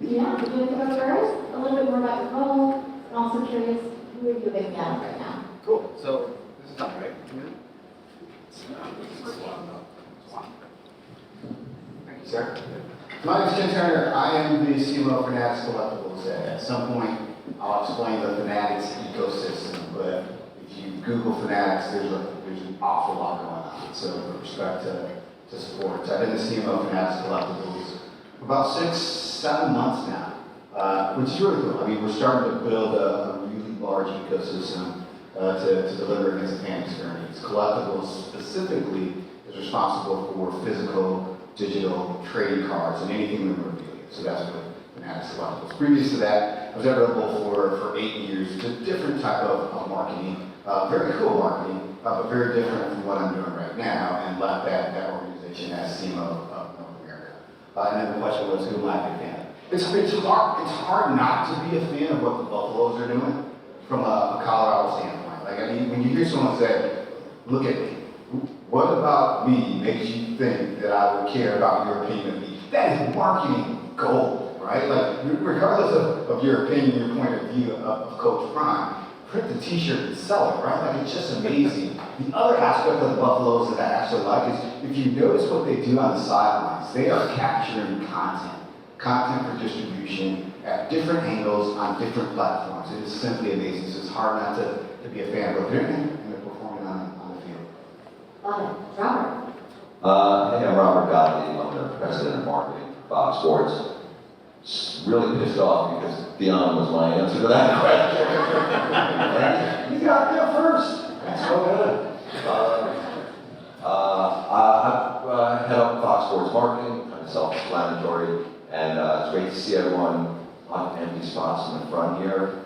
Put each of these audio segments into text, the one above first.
Yeah, would you like to go first? A little bit more about your role, and also curious who are you a big fan of right now? Cool. So this is done, right? Thank you, sir. My name is Tim Turner. I am the CMO of Fanatics Collectibles. At some point, I'll explain the Fanatics ecosystem, but if you Google Fanatics, there's an awful lot going on. So with respect to sports, I've been the CMO of Fanatics Collectibles for about 6-7 months now, which is really cool. I mean, we're starting to build a really large ecosystem to deliver against the fan experience. Collectibles specifically is responsible for physical, digital trading cards and anything memorabilia. So that's what Fanatics Collectibles. Previous to that, I was at Red Bull for 8 years. It's a different type of marketing, very cool marketing, but very different from what I'm doing right now, and left that organization as CMO of North America. And then the question was, who am I a big fan of? It's hard not to be a fan of what the Buffaloes are doing from a Colorado standpoint. Like, I mean, when you hear someone say, look at me, what about me makes you think that I would care about your opinion of me? That is marketing gold, right? Like, regardless of your opinion, your point of view of Coach Prime, print the t-shirt and sell it, right? Like, it's just amazing. The other aspect of the Buffaloes that I actually like is, if you notice what they do on the sidelines, they are capturing content for distribution at different angles on different platforms. It is simply amazing. So it's hard not to be a fan of it, and they're performing on the field. Love it. Robert. Hey, I'm Robert Gottlieb. I'm the president of marketing for Fox Sports. Really pissed off because Dion was my answer to that question. And you got there first. That's so good. I head up Fox Sports marketing, kind of self-explanatory, and it's great to see everyone on empty spots in the front here.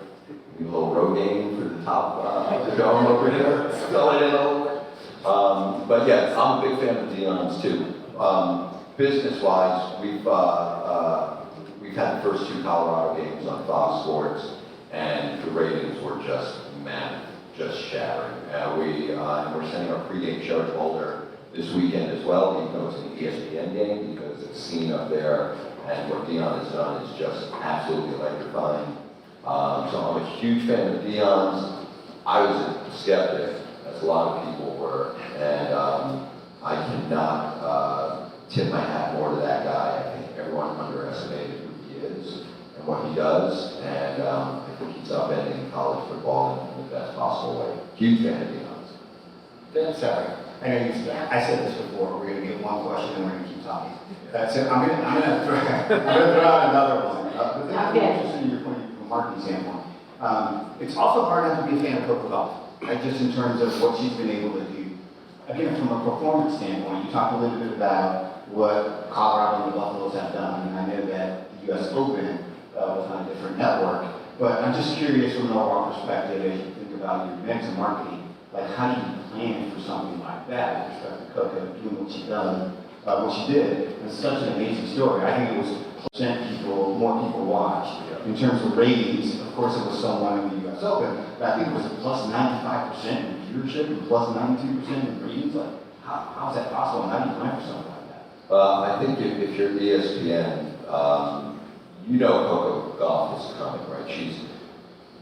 We have a little rogaine for the top of the dome over here. Fill it in a little bit. But yeah, I'm a big fan of Dion's too. Business-wise, we've had the first 2 Colorado games on Fox Sports, and the ratings were just mammoth, just shattering. We're sending our pregame show to Boulder this weekend as well, even though it's an ESPN game, because it's seen up there, and what Dion has done is just absolutely electrifying. So I'm a huge fan of Dion's. I was a skeptic, as a lot of people were, and I cannot tip my hat more to that guy. I think everyone underestimated who he is and what he does, and I think he's upending college football in the best possible way. Huge fan of Dion's. Sorry, I know I said this before. We're going to get one question and we're going to keep talking. So I'm gonna throw out another one. But this is interesting in your point from a marketing standpoint. It's also hard not to be a fan of Coco Gauff, right? Just in terms of what she's been able to do. Again, from a performance standpoint, you talked a little bit about what Colorado and the Buffaloes have done, and I know that the U.S. Open was on a different network. But I'm just curious from an overall perspective, as you think about your mix of marketing, like how do you plan for something like that with respect to Coco doing what she done? What she did. It's such an amazing story. I think it was more people watched. In terms of ratings, of course it was someone in the US Open, but I think it was a plus 95% in viewership and plus 92% in ratings. Like, how is that possible, and how do you plan for something like that? I think if you're ESPN, you know Coco Gauff is coming, right?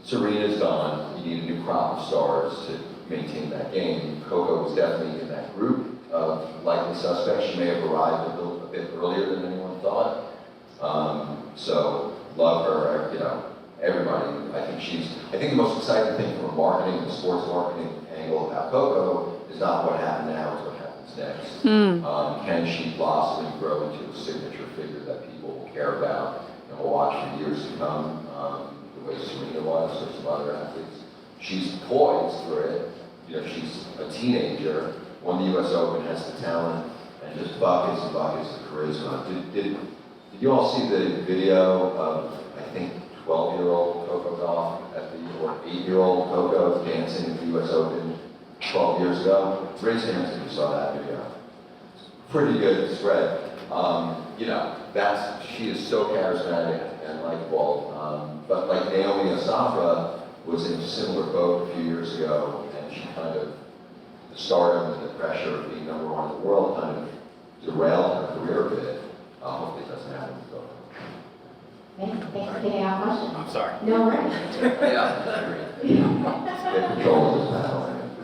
Serena's gone. You need a new crop of stars to maintain that game. Coco was definitely in that group of likely suspects. She may have arrived a bit earlier than anyone thought. So love her, everybody. I think the most exciting thing from a marketing and sports marketing angle about Coco is not what happened now, it's what happens next. Can she blossom and grow into a signature figure that people will care about and will watch for years to come, the way Serena was, or some other athletes. She's poised for it. She's a teenager, won the US Open, has the talent, and just buckets and buckets of charisma. Did you all see the video of, I think, 12-year-old Coco Gauff or 8-year-old Coco dancing at the US Open 12 years ago? Raise your hands if you saw that video. Pretty good spread. She is so charismatic and likable. But like Naomi Osaka was in a similar boat a few years ago, and she kind of, the stardom and the pressure of being number 1 in the world kind of derailed her career a bit. Hopefully it doesn't happen to Coco. Thanks for taking our question. I'm sorry. No worries. Yeah. Get control of this panel.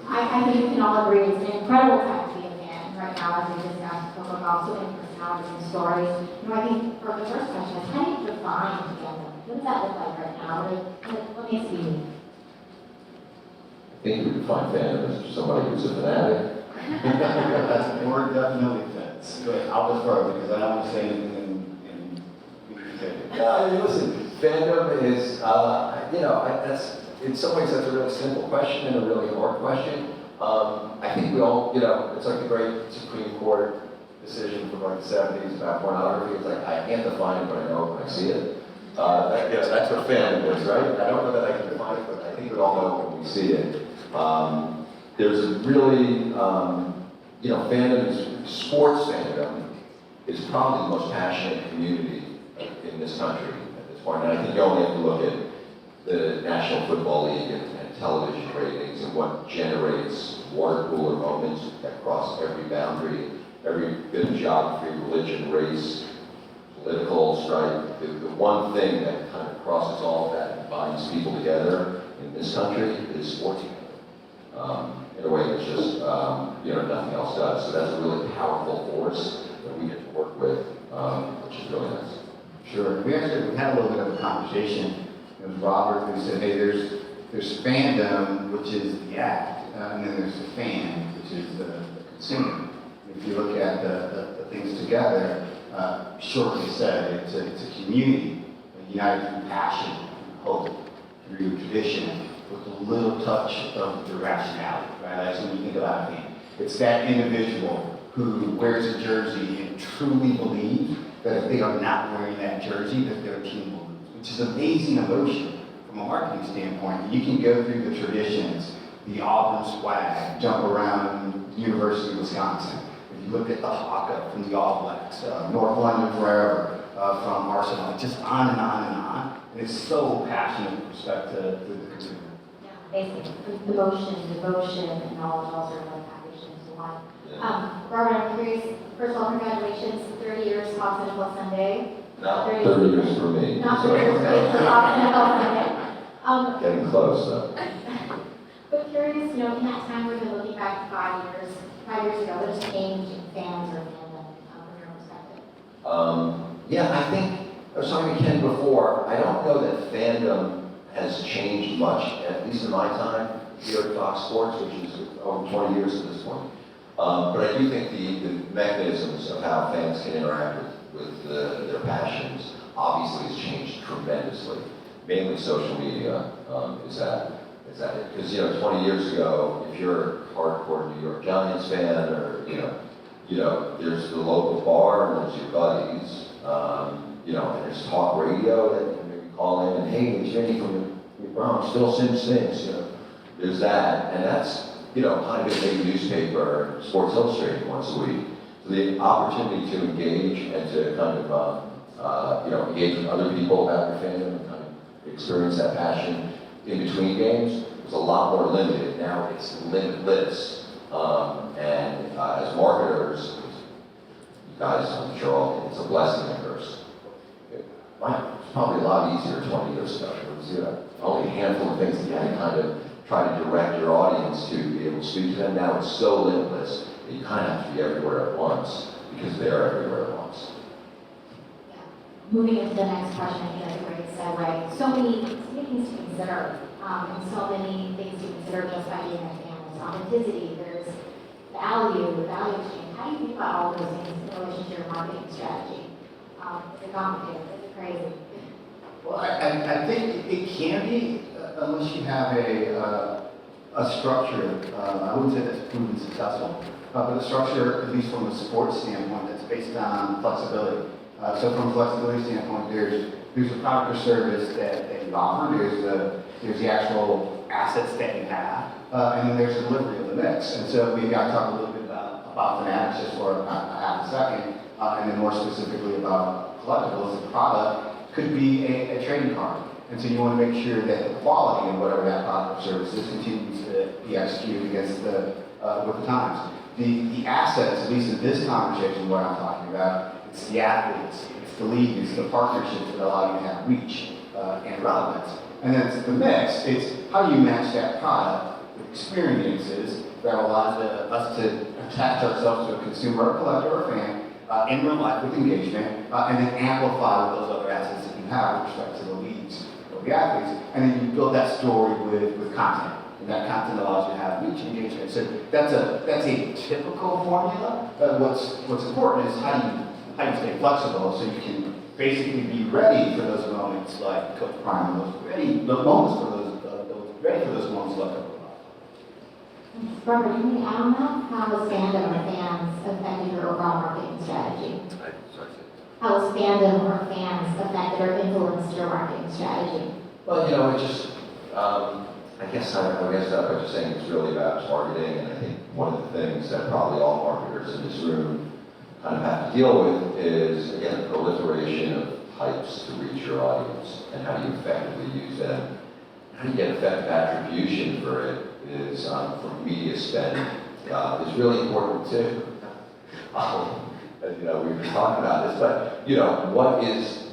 I think we can all agree it's an incredible time to be a fan right now, as we discussed about so many personalities and stories. I think for the first question is, how do you define fandom? What does that look like right now? What makes it unique? I think we define fandom as somebody who's a fanatic. That's the word definitely fits. But I'll defer because I don't want to say anything in No, I mean, listen, fandom is, that's, in some ways that's a really simple question and a really hard question. I think we all, it's like the great Supreme Court decision from like the 70s about pornography. It's like, I can't define it, but I know it when I see it. That's what fandom is, right? I don't know that I can define it, but I think we all know when we see it. There's a really, fandom is, sports fandom is probably the most passionate community in this country at this point. And I think you only have to look at the National Football League and television ratings and what generates water cooler moments that cross every boundary, every bit of geography, religion, race, political stripe. The one thing that kind of crosses all of that and binds people together in this country is sports fandom. In a way that's just, nothing else does. So that's a really powerful force that we get to work with, which is really nice. Sure. We had a little bit of a conversation. It was Robert who said, hey, there's fandom, which is the act, and then there's the fan, which is the consumer. If you look at the things together, shortly said, it's a community united through passion, and hope, through tradition, with a little touch of irrationality, right? That's when you think about a fan. It's that individual who wears a jersey and truly believes that if they are not wearing that jersey, that their team will lose, which is an amazing emotion from a marketing standpoint. You can go through the traditions, the Auburn swag, jump around University of Wisconsin. If you look at the haka from the All Blacks, North London forever, from Arsenal, just on and on and on. And it's so passionate with respect to the consumer. Basically, emotion, devotion, and knowledge all sort of like packaged into one. Robert, I'm curious, first of all, congratulations, 30 years Fox NFL Sunday. Not 30 years for me. Not 30 years for Fox NFL Sunday. Getting close, though. But curious, in that time we've been looking back 5 years ago, what has changed in fans or fandom from your perspective? I think, I was talking to Ken before, I don't know that fandom has changed much, at least in my time here at Fox Sports, which is over 20 years at this point. But I do think the mechanisms of how fans can interact with their passions obviously has changed tremendously. Mainly social media is that it? Because 20 years ago, if you're a hardcore New York Giants fan, or there's the local bar and there's your buddies, and there's talk radio that you can maybe call in and, hey, it's Vinny from the Bronx, still sings things, There's that, and that's, kind of in a newspaper, Sports Illustrated once a week. So the opportunity to engage and to kind of, engage with other people about your fandom and kind of experience that passion in between games was a lot more limited. Now it's limitless. And as marketers, you guys, I'm sure it's a blessing and a curse. It's probably a lot easier 20 years ago. It was only a handful of things that you had to kind of try to direct your audience to be able to speak to them. Now it's so limitless that you kind of have to be everywhere at once because they're everywhere at once. Yeah. Moving into the next question, I think that's a great segue. So many things to consider, and so many things to consider just by being a fan. There's authenticity, there's value exchange. How do you think about all those things in relation to your marketing strategy? Is it complicated? Is it crazy? Well, I think it can be, unless you have a structure, I wouldn't say that's proven successful, but a structure, at least from a sports standpoint, that's based on flexibility. So from a flexibility standpoint, there's a product or service that you offer, there's the actual assets that you have, and then there's the delivery of the mix. And so maybe I'll talk a little bit about Fanatics just for a half a second, and then more specifically about collectibles. The product could be a trading card. And so you want to make sure that the quality of whatever that product or service is continues to be executed against with the times. The assets, at least in this conversation, what I'm talking about, it's the athletes, it's the league, it's the partnerships that allow you to have reach and relevance. And then it's the mix, it's how do you match that product with experiences that allows us to attach ourselves to a consumer, a collector, or a fan in real life with engagement, and then amplify with those other assets that you have with respect to the leagues or the athletes, and then you build that story with content. And that content allows you to have reach and engagement. So that's a typical formula. But what's important is how do you stay flexible so you can basically be ready for those moments like Coach Prime, ready for those moments like Coach Robert, can you add on that? How has fandom or fans affected your overall marketing strategy? How has fandom or fans affected or influenced your marketing strategy? Well, it just, I guess I would answer that by just saying it's really about targeting, and I think one of the things that probably all marketers in this room kind of have to deal with is, again, the proliferation of types to reach your audience, and how do you effectively use them. How do you get effective attribution for it is, from media spend, is really important too. We were talking about this, but, what is,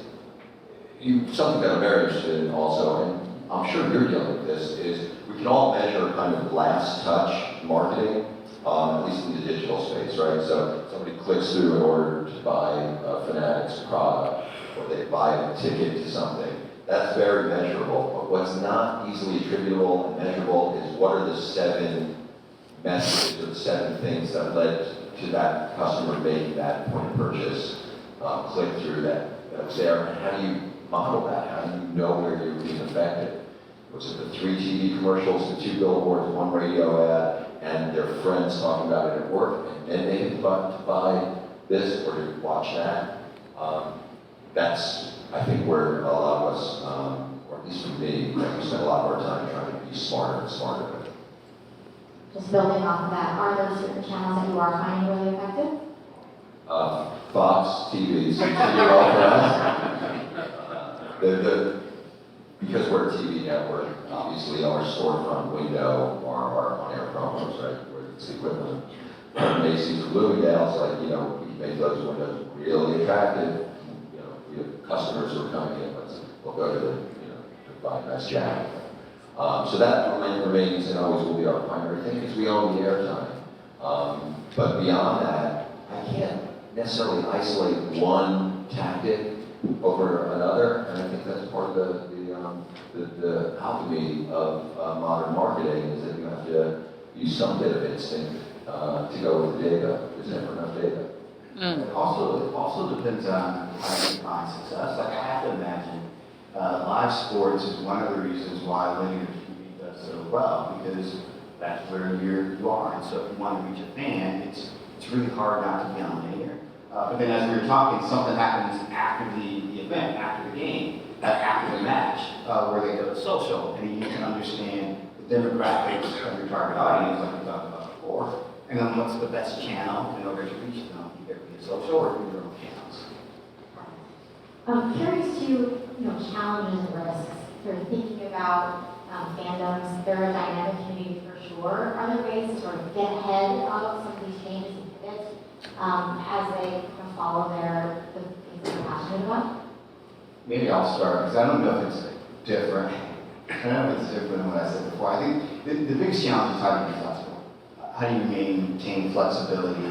something that I'm very interested in also, and I'm sure you're dealing with this, is we can all measure kind of last touch marketing, at least in the digital space, right? So somebody clicks through in order to buy a Fanatics product, or they buy a ticket to something. That's very measurable, but what's not easily attributable and measurable is what are the 7 messages or the 7 things that led to that customer making that point of purchase, click through that's there, and how do you model that? How do you know where you're being affected? Was it the 3 TV commercials, the 2 billboards, 1 radio ad, and their friends talking about it at work, and then they hit the button to buy this or to watch that? That's, I think, where a lot of us, or at least for me, we spend a lot of our time trying to be smarter and smarter with it. Just building off of that, are there certain channels that you are finding really effective? Fox TV seems to be all for us. Because we're a TV network, obviously our storefront window are our on-air promos, right? Where it's the equivalent of Macy's or Bloomingdale's, we make those windows really attractive. We have customers who are coming in, we'll go to to buy a nice jacket. So that remains and always will be our primary thing because we own the airtime. But beyond that, I can't necessarily isolate one tactic over another, and I think that's part of the alchemy of modern marketing is that you have to use some bit of instinct to go with the data. There's never enough data. It also depends on how you define success. Like I have to imagine, live sports is one of the reasons why linear TV does so well, because that's where you are. And so if you want to reach a fan, it's really hard not to be on linear. But then as we were talking, something happens after the event, after the game, after the match, where they go to social, and you need to understand the demographics of your target audience, like we talked about before, and then what's the best channel in order to reach them, either via social or through your own channels. I'm curious to, challenges and risks. Sort of thinking about fandoms, they're a dynamic community for sure. Are there ways to sort of get ahead of some of these changes and pivot as they kind of follow the things that they're passionate about? Maybe I'll start, because I don't know if it's different. I don't know if it's different than what I said before. I think the biggest challenge is how do you be flexible? How do you maintain flexibility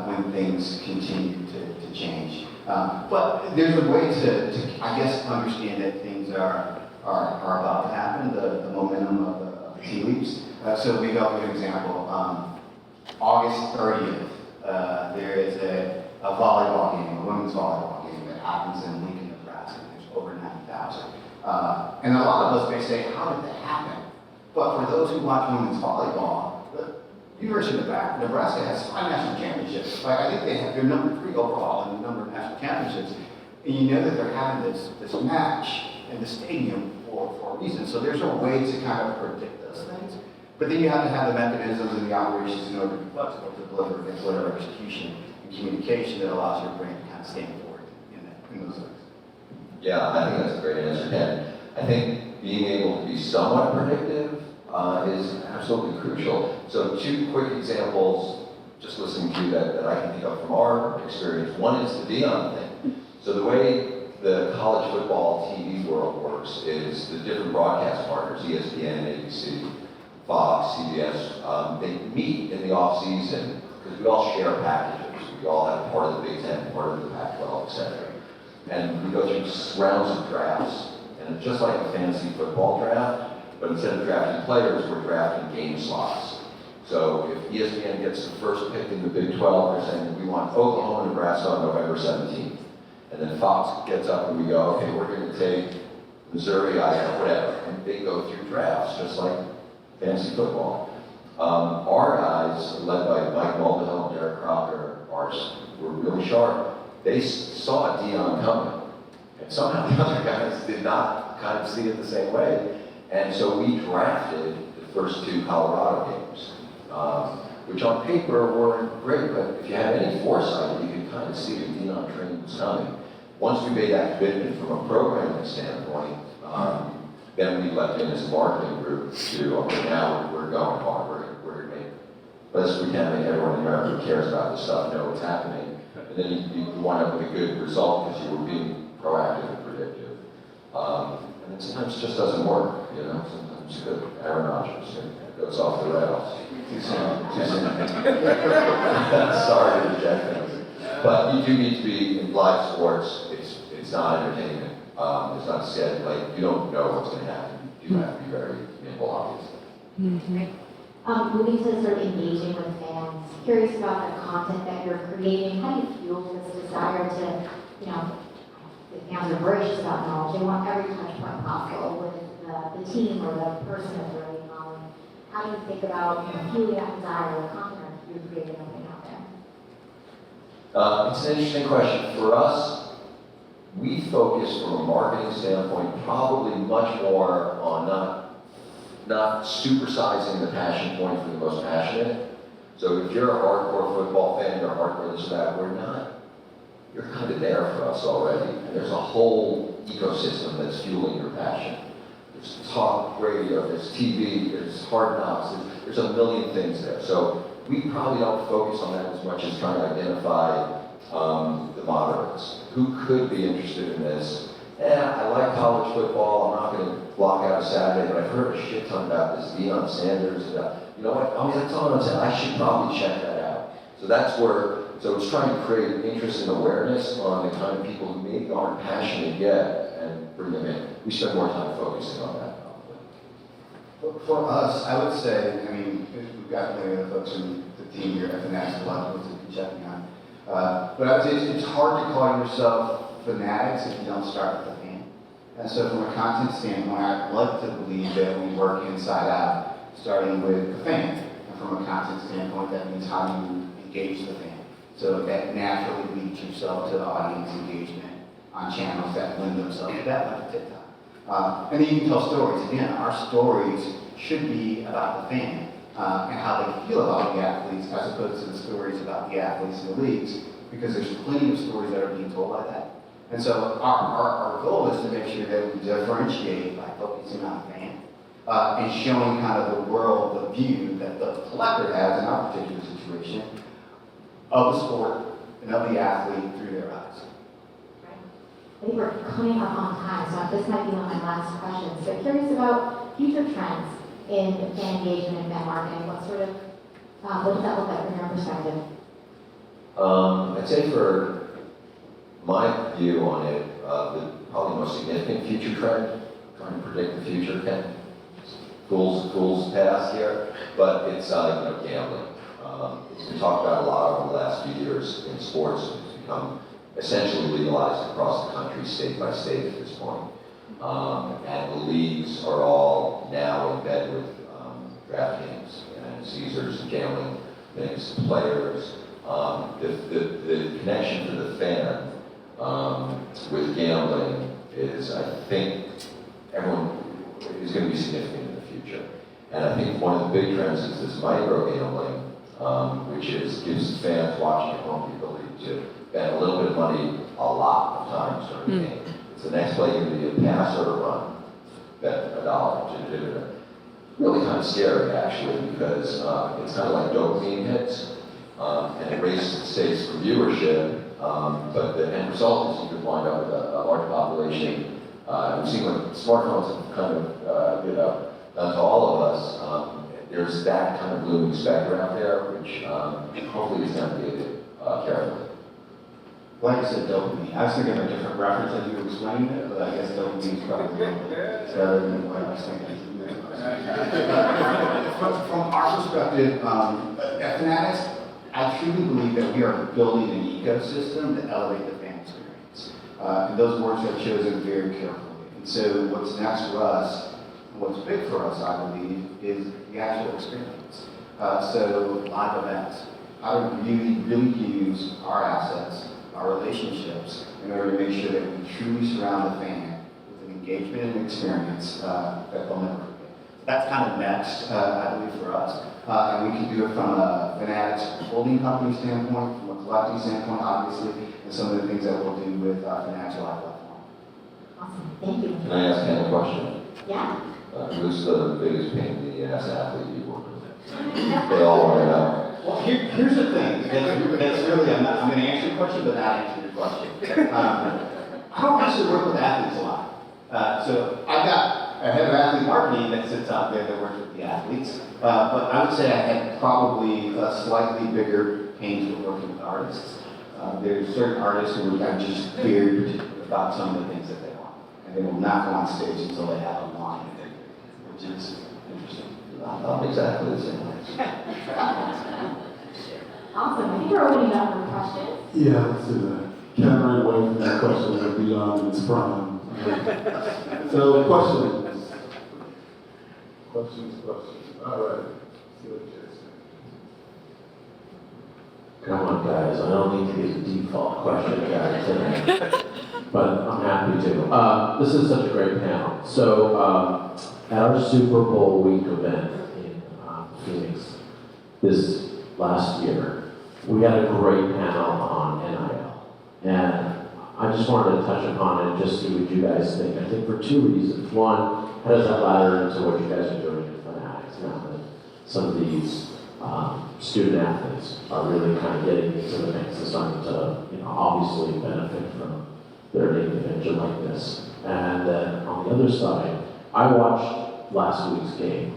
when things continue to change? But there's a way to, I guess, understand that things are about to happen, the momentum of the tea leaves. So we go, for example, August 30th, there is a volleyball game, a women's volleyball game that happens in Lincoln, Nebraska. There's over 90,000. And a lot of us may say, how did that happen? But for those who watch women's volleyball, the University of Nebraska has 5 national championships. I think they're number 3 overall in the number of national championships. And you know that they're having this match in the stadium for a reason. So there's a way to kind of predict those things. But then you have to have the mechanisms and the operations in order to be flexible to deliver against whatever execution and communication that allows your brain to kind of stand forward in those things. Yeah, I think that's a great answer, Ken. I think being able to be somewhat predictive is absolutely crucial. So 2 quick examples just listening to you that I can think of from our experience. One is the Dion thing. So the way the college football TV world works is the different broadcast partners, ESPN, ABC, Fox, CBS, they meet in the off season because we all share packages. We all have part of the Big Ten, part of the Pac-12, etc. And we go through rounds of drafts. And it's just like a fantasy football draft, but instead of drafting players, we're drafting game slots. So if ESPN gets the first pick in the Big 12, they're saying we want Oklahoma, Nebraska on November 17th. And then Fox gets up and we go, okay, we're going to take Missouri, Iowa, whatever. And they go through drafts, just like fantasy football. Our guys, led by Mike Mulvihill and Derek Crocker, were really sharp. They saw Dion coming. And somehow the other guys did not kind of see it the same way. And so we drafted the first two Colorado games, which on paper weren't great, but if you had any foresight, you could kind of see the Dion train was coming. Once we made that commitment from a programming standpoint, then we left in as a marketing group to, okay, now we're going hard. We're going to make best we can, make everyone in America who cares about this stuff know what's happening. And then you wind up with a good result because you were being proactive and predictive. And then sometimes it just doesn't work, you know? Sometimes you go Aaron Rodgers and it goes off the rails. Too soon. Sorry to reject things. But you do need to be in live sports. It's not entertainment. It's not said, like, you don't know what's going to happen. You do have to be very nimble, obviously. Moving to sort of engaging with fans, curious about the content that you're creating. How do you fuel this desire to, you know, the fans are voracious about knowledge. They want every touch point possible with the team or the person that they're really following. How do you think about, you know, fueling that desire, the content you're creating and putting out there? It's an interesting question. For us, we focus from a marketing standpoint probably much more on not supersizing the passion point for the most passionate. So if you're a hardcore football fan, you're a hardcore this or that, you're kind of there for us already. And there's a whole ecosystem that's fueling your passion. There's talk radio, there's TV, there's hard knocks, there's a million things there. So we probably don't focus on that as much as trying to identify the moderates. Who could be interested in this? I like college football, I'm not going to block out a Saturday, but I've heard a shit ton about this Deion Sanders. And, you know what, that's all I'm saying, I should probably check that out. So it's trying to create interest and awareness on the kind of people who maybe aren't passionate yet and bring them in. We spend more time focusing on that, probably. For us, I would say, I mean, we've got many other folks in the team here at Fanatics, a lot of folks that can check me on. But I would say it's hard to call yourself Fanatics if you don't start with the fan. And so from a content standpoint, I'd like to believe that we work inside out, starting with the fan. And from a content standpoint, that means how you engage the fan. So that naturally leads yourself to the audience engagement on channels that lend themselves to that, like TikTok. And then you can tell stories. Again, our stories should be about the fan and how they feel about the athletes, as opposed to the stories about the athletes in the leagues, because there's plenty of stories that are being told like that. And so our goal is to make sure that we differentiate by focusing on the fan and showing kind of the world, the view that the collector has in our particular situation of the sport and of the athlete through their eyes. I think we're coming up on time, so this might be one of my last questions. So curious about future trends in fan engagement and fan marketing. What does that look like from your perspective? I'd say for my view on it, the probably most significant future trend, trying to predict the future, Ken, fool's past here, but it's gambling. It's been talked about a lot over the last few years in sports. It's become essentially legalized across the country, state by state at this point. And the leagues are all now in bed with DraftKings and Caesars and gambling things, players. The connection to the fan with gambling is, I think, everyone is going to be significant in the future. And I think one of the big trends is this micro gambling, which gives fans watching at home the ability to bet a little bit of money a lot of times during the game. It's the next play going to be a pass or a run, bet $1. Really kind of scary, actually, because it's kind of like dopamine hits. and it raises the stakes for viewership, but the end result is you could wind up with a large population. We've seen what smartphones have kind of done to all of us. There's that kind of looming specter out there, which hopefully is navigated carefully. Like I said, dopamine. I was thinking of a different reference as you were explaining it, but I guess dopamine is probably better than what I was thinking. From our perspective, at Fanatics, I truly believe that we are building an ecosystem to elevate the fan experience. And those words are chosen very carefully. And so what's next for us, and what's big for us, I believe, is the actual experience. So live events, how to really use our assets, our relationships, in order to make sure that we truly surround the fan with an engagement and experience that they'll never forget. That's kind of next, I believe, for us. And we can do it from a Fanatics holding company standpoint, from a collecting standpoint, obviously, and some of the things that we'll do with Fanatics Live platform. Awesome, thank you. Can I ask Ken a question? Yeah. Who's the biggest pain in the ass athlete you work with? They all want to know. Well, here's the thing. That's really, I'm going to answer your question, but not answer your question. I don't actually work with athletes a lot. So I've got a head of athlete marketing that sits out there that works with the athletes. But I would say I had probably slightly bigger pains with working with artists. There's certain artists who are just very particular about some of the things that they want. And they will not go on stage until they have a line, which is interesting. Not exactly the same. Awesome, I think we're opening up for questions. Yeah, let's do that. Can't run away from that question that beyond its prime. So, questions. Questions. All right. See what you say. Come on, guys. I don't need to be the default question guy today, but I'm happy to. This is such a great panel. So, at our Super Bowl week event in Phoenix this last year, we had a great panel on NIL. And I just wanted to touch upon it and just see what you guys think. I think for two reasons. One, how does that ladder into what you guys are doing at Fanatics now that some of these student athletes are really kind of getting into the mix and starting to, obviously benefit from their name, image, and likeness. And then on the other side, I watched last week's game,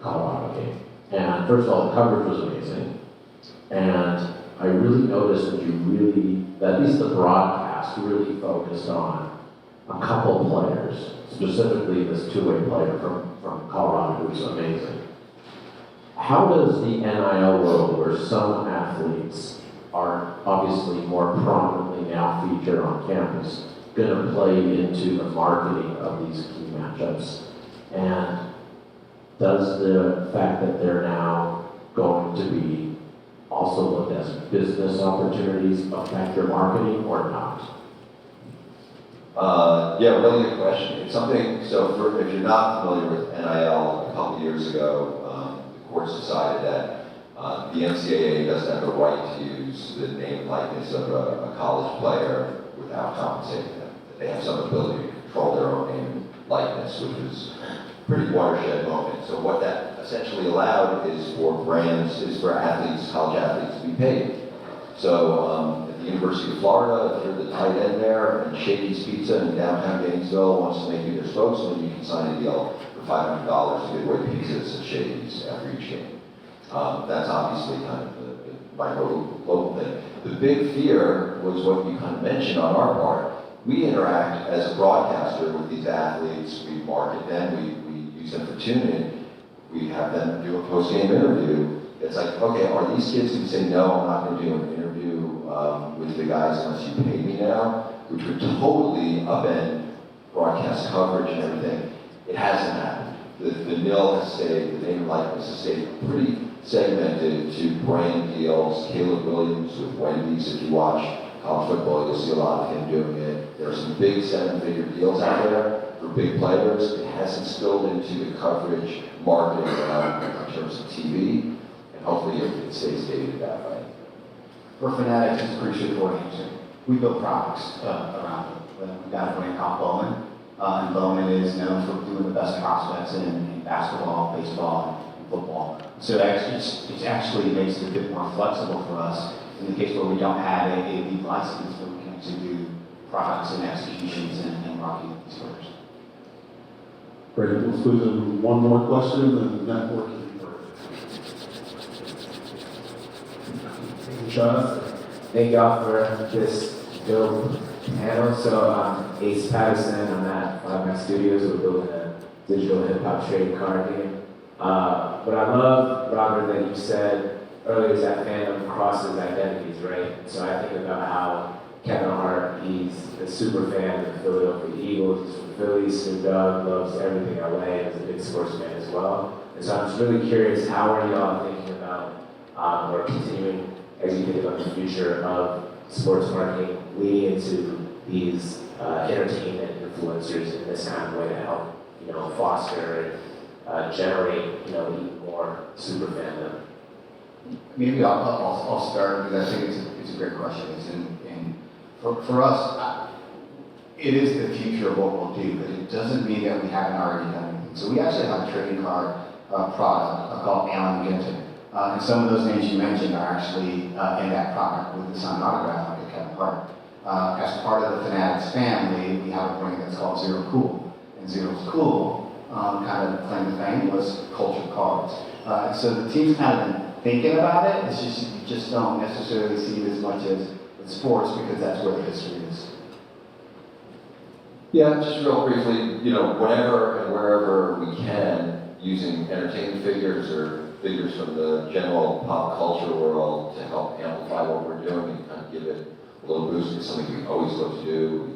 Colorado game. And first of all, the coverage was amazing. And I really noticed that at least the broadcast really focused on a couple players, specifically this two-way player from Colorado who's amazing. How does the NIL world, where some athletes are obviously more prominently now featured on campus, going to play into the marketing of these key matchups? And does the fact that they're now going to be also looked as business opportunities affect your marketing or not? Yeah, really good question. It's something, so if you're not familiar with NIL, a couple of years ago, the courts decided that the NCAA doesn't have the right to use the name and likeness of a college player without compensating them. They have some ability to control their own name and likeness, which is a pretty watershed moment. So what that essentially allowed is for athletes, college athletes to be paid. So at the University of Florida, if you're the tight end there, and Shaky's Pizza in downtown Gainesville wants to make you their spokesman, you can sign a deal for $500 to give away pizzas at Shaky's after each game. That's obviously kind of the micro-local thing. The big fear was what you kind of mentioned on our part. We interact as a broadcaster with these athletes, we market them, we use them for tuning, we have them do a post-game interview. It's like, okay, are these kids going to say, no, I'm not going to do an interview with the guys unless you pay me now, which would totally upend broadcast coverage and everything. It hasn't happened. The NIL has stayed, the name and likeness has stayed pretty segmented to brand deals. Caleb Williams with Wendy's, if you watch college football, you'll see a lot of him doing it. There are some big seven-figure deals out there for big players. It hasn't spilled into the coverage marketing in terms of TV, and hopefully it stays dated that way. For Fanatics, it's a pretty straightforward answer. We build products around it. We've got a brand called Bowman, and Bowman is known for doing the best prospects in basketball, baseball, and football. So it actually makes it a bit more flexible for us in the case where we don't have a league license, but we can actually do products and executions and marketing these first. Great, we'll squeeze in one more question and the network will be perfect. Thank y'all for this dope panel. So Ace Patterson, I'm at Five Mac Studios. We're building a digital hip hop trading card game. But I love, Robert, that you said earlier is that fandom crosses identities, right? So I think about how Kevin Hart, he's a super fan of the Philadelphia Eagles. He's from Philly. Snoop Dogg loves everything LA and is a big sports fan as well. And so I'm just really curious, how are y'all thinking about or continuing as you think about the future of sports marketing leading into these entertainment influencers in this kind of way to help, foster and generate, even more super fandom? Maybe I'll start because I think it's a great question. For us, it is the future of what we'll do, but it doesn't mean that we haven't already done anything. So we actually have a trading card product called Alan Ginton. And some of those names you mentioned are actually in that product with the signed autograph like a Kevin Hart. As part of the Fanatics family, we have a brand that's called Zero Cool. And Zero's Cool, kind of claim to fame, was culture cards. So the team's kind of been thinking about it. It's just you just don't necessarily see it as much as with sports because that's where the history is. Yeah, just real briefly, whenever and wherever we can, using entertainment figures or figures from the general pop culture world to help amplify what we're doing and kind of give it a little boost. It's something we always look to do.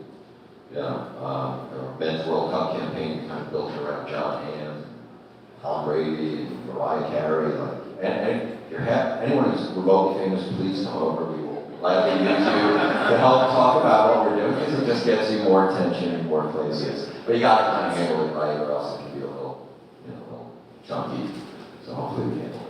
Our Men's World Cup campaign kind of built around John Hamm, Tom Brady, and Mariah Carey. Anyone who's remotely famous, please come over. We will gladly use you to help talk about what we're doing because it just gets you more attention in more places. But you got to kind of handle it right, or else it can be a little chunky. So hopefully we handle it.